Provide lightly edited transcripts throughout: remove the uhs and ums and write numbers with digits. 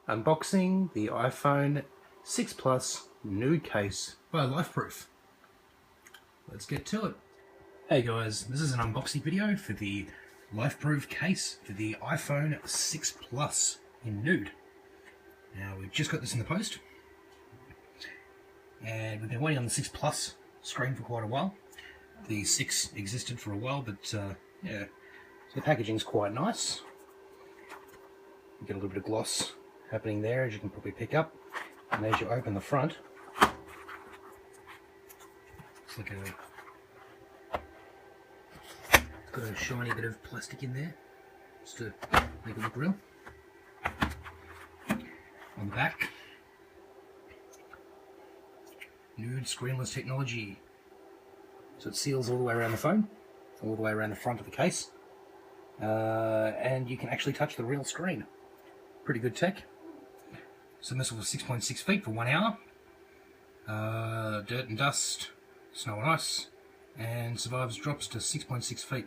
Unboxing the iPhone 6 Plus nude case by LifeProof. Let's get to it. Hey guys, this is an unboxing video for the LifeProof case for the iPhone 6 Plus in nude. Now we've just got this in the post and we've been waiting on the 6 Plus screen for quite a while. The 6 existed for a while, but yeah, so the packaging's quite nice. You get a little bit of gloss happening there, as you can probably pick up. And as you open the front, it's like got a shiny bit of plastic in there, just to make it look real. On the back, nude screenless technology. So it seals all the way around the phone, all the way around the front of the case, and you can actually touch the real screen. Pretty good tech. Submersible for 6.6 feet for 1 hour. Dirt and dust, snow and ice, and survives drops to 6.6 feet,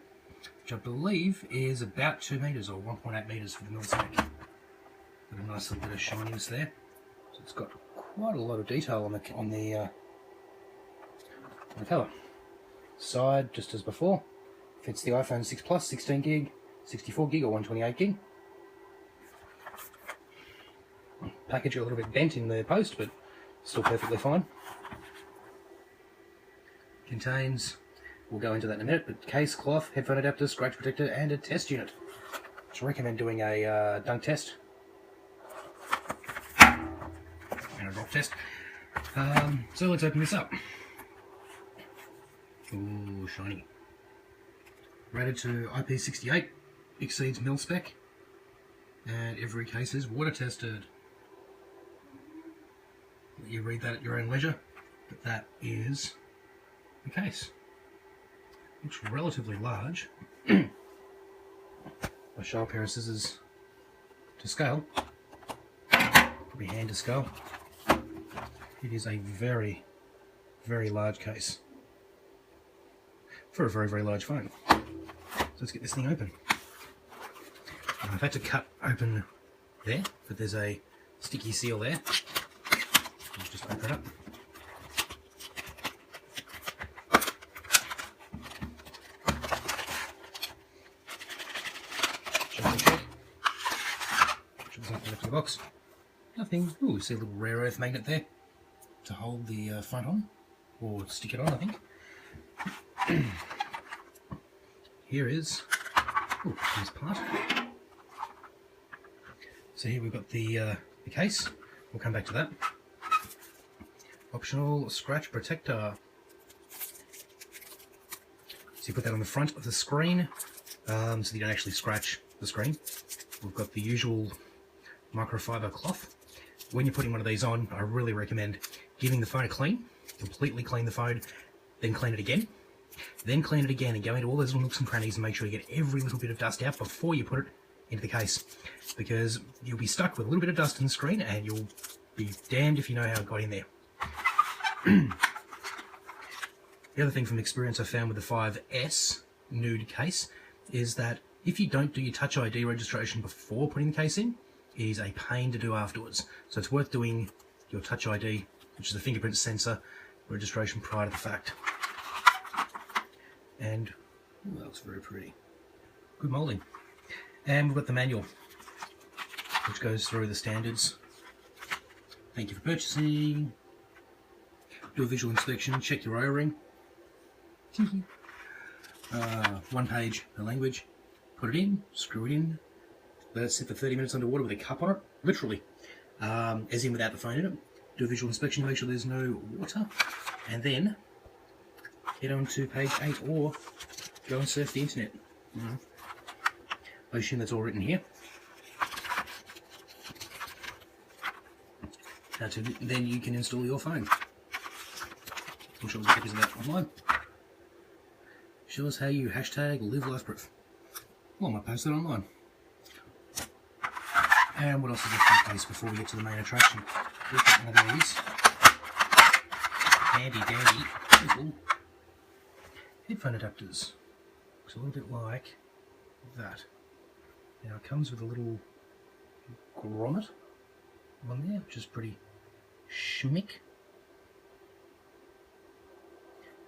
which I believe is about 2 meters or 1.8 meters for the millisecond. Got a nice little bit of shininess there. So it's got quite a lot of detail on the cover. Side, just as before, fits the iPhone 6 Plus, 16 gig, 64 gig or 128 gig. Package a little bit bent in the post, but still perfectly fine. Contains, we'll go into that in a minute, but case, cloth, headphone adapter, scratch protector, and a test unit. So I recommend doing a dunk test and a drop test. So let's open this up. Ooh, shiny. Rated to IP68, exceeds mil spec, and every case is water tested. You read that at your own leisure, but that is the case. Looks relatively large. I'll show a pair of scissors to scale. Probably hand to scale. It is a very, very large case for a very, very large phone. So let's get this thing open. I've had to cut open there, but there's a sticky seal there. Let's just open it up. Check. What's up the box? Nothing. Ooh, we see a little rare earth magnet there to hold the front on, or stick it on, I think. Here is this part. So here we've got the case. We'll come back to that. Optional scratch protector. So you put that on the front of the screen, so you don't actually scratch the screen. We've got the usual microfiber cloth. When you're putting one of these on, I really recommend giving the phone a clean. Completely clean the phone, then clean it again. Then clean it again and go into all those little nooks and crannies and make sure you get every little bit of dust out before you put it into the case. Because you'll be stuck with a little bit of dust in the screen and you'll be damned if you know how it got in there. The other thing from experience I found with the 5S nude case is that if you don't do your Touch ID registration before putting the case in, it is a pain to do afterwards. So it's worth doing your Touch ID, which is a fingerprint sensor, registration prior to the fact. And that looks very pretty. Good moulding. And we've got the manual, which goes through the standards. Thank you for purchasing. Do a visual inspection, check your O-ring. 1 page per language. Put it in, screw it in, let it sit for 30 minutes underwater with a cup on it, literally, as in without the phone in it. Do a visual inspection, make sure there's no water, and then head on to page 8 or go and surf the internet. I assume that's all written here. Then you can install your phone. I'm sure we'll get that online. Show us how you hashtag live LifeProof. Well, I might post that online. And what else is in the case before we get to the main attraction? We've got one of these handy dandy little headphone adapters. Looks a little bit like that. Now it comes with a little grommet one there, which is pretty schmick.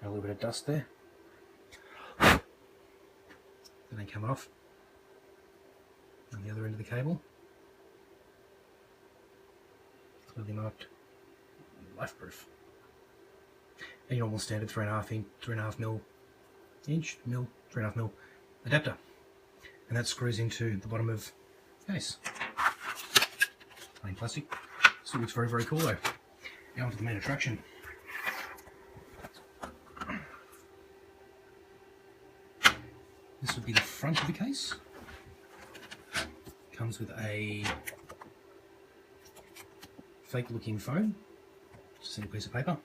A little bit of dust there. Then they come off on the other end of the cable. Clearly marked LifeProof. And your normal standard 3.5 mil adapter. And that screws into the bottom of the case. Plain plastic. Still looks very, very cool though. Now onto the main attraction. This would be the front of the case. Comes with a fake looking phone, just a single piece of paper.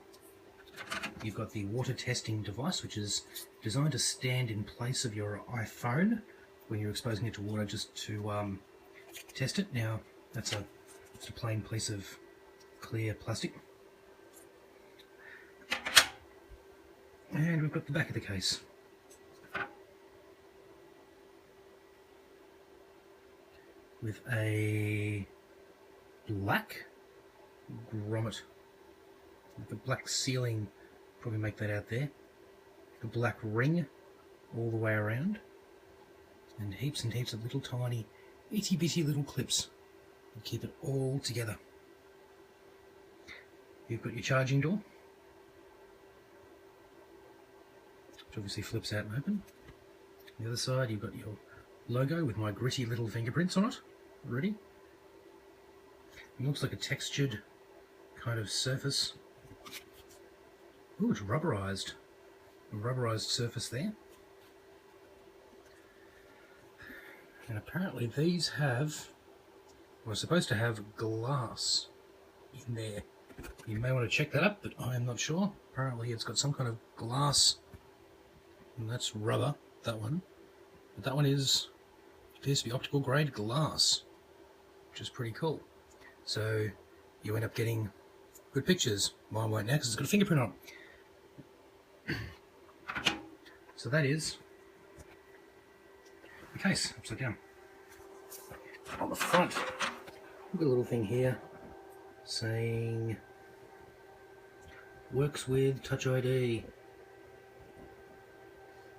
You've got the water testing device, which is designed to stand in place of your iPhone when you're exposing it to water, just to test it. Now that's it's a plain piece of clear plastic. And we've got the back of the case. With a black grommet. The black ceiling, probably make that out there. The black ring all the way around. And heaps of little tiny, itty bitty little clips that keep it all together. You've got your charging door, which obviously flips out and open. On the other side you've got your logo with my gritty little fingerprints on it already. It looks like a textured kind of surface. Ooh, it's rubberized. A rubberized surface there. And apparently these have, or are supposed to have, glass in there. You may want to check that up, but I am not sure. Apparently it's got some kind of glass, and that's rubber, that one. But that one appears to be optical grade glass, which is pretty cool. So you end up getting good pictures. Mine won't now because it's got a fingerprint on it. So that is the case, upside down. On the front, we've got a little thing here saying works with Touch ID.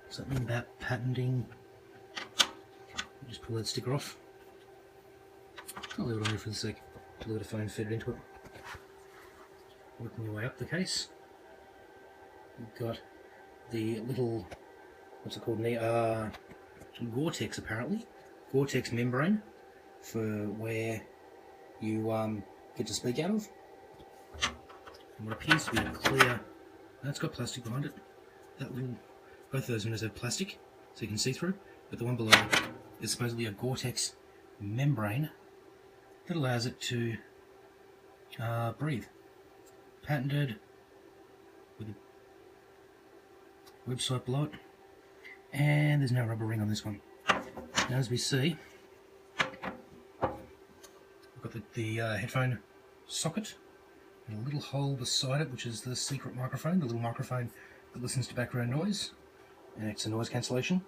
Something about patenting. Just pull that sticker off. I'll leave it on here for the sec. To let a phone fit it into it. Working your way up the case. We've got the little, what's it called now? Gore-Tex apparently. Gore-Tex membrane for where you get to speak out of. And what appears to be a clear, that's got plastic behind it. That little, both of those windows have plastic, so you can see through. But the one below is supposedly a Gore-Tex membrane that allows it to breathe. Patented with a website below it. And there's no rubber ring on this one. Now as we see, we've got the headphone socket and a little hole beside it, which is the secret microphone, the little microphone that listens to background noise and acts as noise cancellation.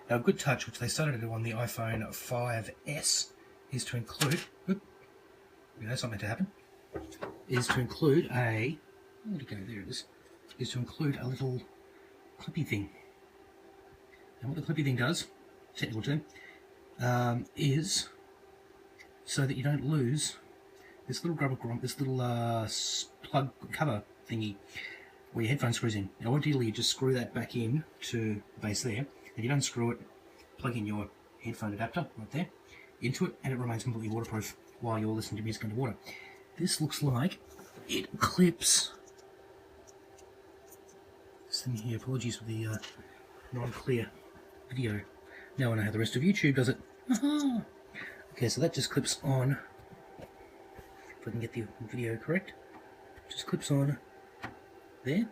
Now a good touch, which they started to do on the iPhone 5S, is to include, something meant to happen, is to include a, where'd it go, there it is to include a little clippy thing. And what the clippy thing does, technical term, is so that you don't lose this little rubber grommet, this little plug cover thingy where your headphone screws in. Now ideally you just screw that back in to the base there, and you don't screw it, plug in your headphone adapter right there into it, and it remains completely waterproof while you're listening to music underwater. This looks like it clips. This thing here, apologies for the non-clear video. Now I know how the rest of YouTube does it. Aha! Okay, so that just clips on, if I can get the video correct, just clips on there,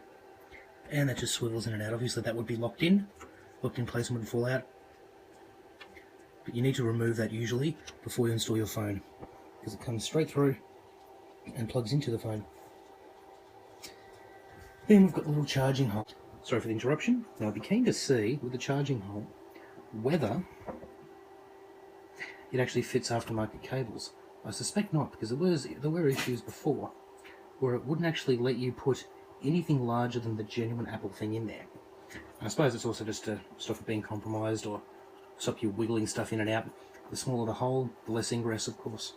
and that just swivels in and out. Obviously that would be locked in place and wouldn't fall out. But you need to remove that usually before you install your phone, because it comes straight through and plugs into the phone. Then we've got the little charging hole. Sorry for the interruption. Now I'd be keen to see with the charging hole whether it actually fits aftermarket cables. I suspect not, because there were issues before where it wouldn't actually let you put anything larger than the genuine Apple thing in there. And I suppose it's also just to stop it being compromised or stop you wiggling stuff in and out. The smaller the hole, the less ingress, of course.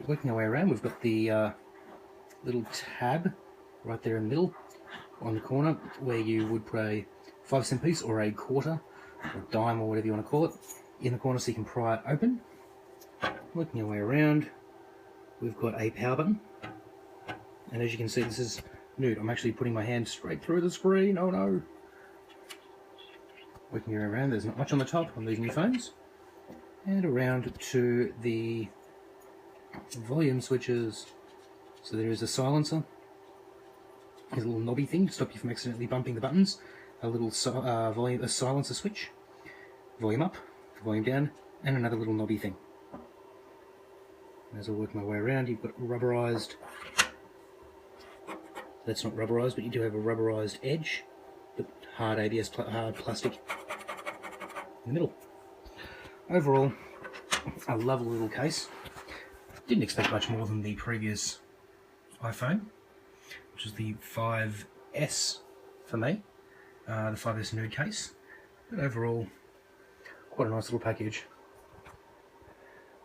Working our way around, we've got the little tab right there in the middle on the corner where you would put a 5-cent piece or a quarter or dime or whatever you want to call it in the corner so you can pry it open. Working our way around, we've got a power button, and as you can see, this is nude. I'm actually putting my hand straight through the screen. Oh no! Working your way around, there's not much on the top on these new phones, and around to the volume switches. So there is a silencer. There's a little knobby thing to stop you from accidentally bumping the buttons. A little a silencer switch. Volume up, volume down, and another little knobby thing. As I work my way around, you've got rubberized. That's not rubberized, but you do have a rubberized edge, but hard ABS, hard plastic in the middle. Overall, a lovely little case. Didn't expect much more than the previous iPhone, which is the 5S for me, the 5S nude case. But overall, quite a nice little package.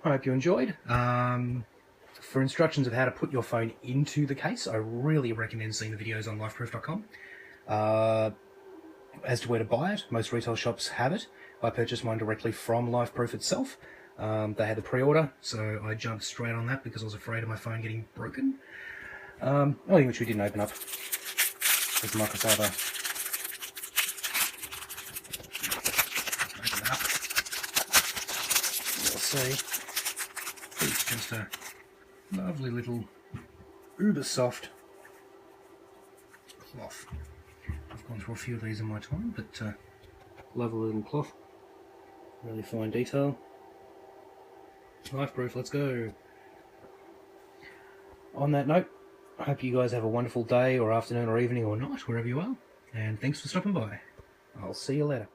I hope you enjoyed. For instructions of how to put your phone into the case, I really recommend seeing the videos on LifeProof.com. As to where to buy it, most retail shops have it. I purchased mine directly from LifeProof itself. They had the pre-order, so I jumped straight on that because I was afraid of my phone getting broken. Only thing which we didn't open up was the microfiber. Open it up. You'll see. It's just a lovely little uber soft cloth. I've gone through a few of these in my time, but lovely little cloth. Really fine detail. LifeProof, let's go. On that note, I hope you guys have a wonderful day or afternoon or evening or night, wherever you are. And thanks for stopping by. I'll see you later.